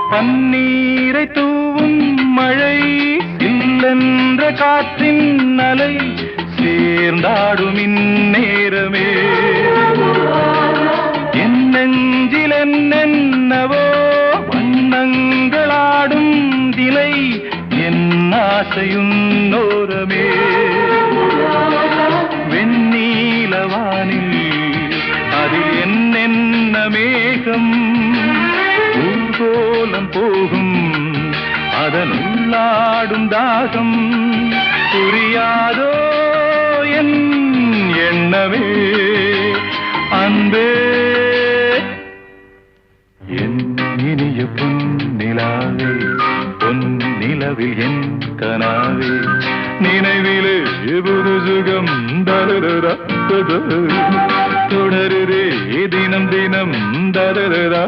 பன்னீரை தூவும் மழை இல்லென்ற காற்றின் அலை சேர்ந்தாடும் இந்நேரமே என் நெஞ்சில் என்னென்னவோ வண்ணங்களாடும் திலை என் ஆசையுன்னோரமே வெண்ணீலவானில் அதில் என்னென்ன மேகம் ஊர்கோலம் போகும் அதன் உள்ளாடும் தாகம் புரியாதோ என் எண்ணமே அன்பே என் இனிய பொன்னிலாவே பொன்னிலவில் என் கனாவே நினைவிலே புது சுகம் தருதா தொடருதே தினம் தினம் தருதா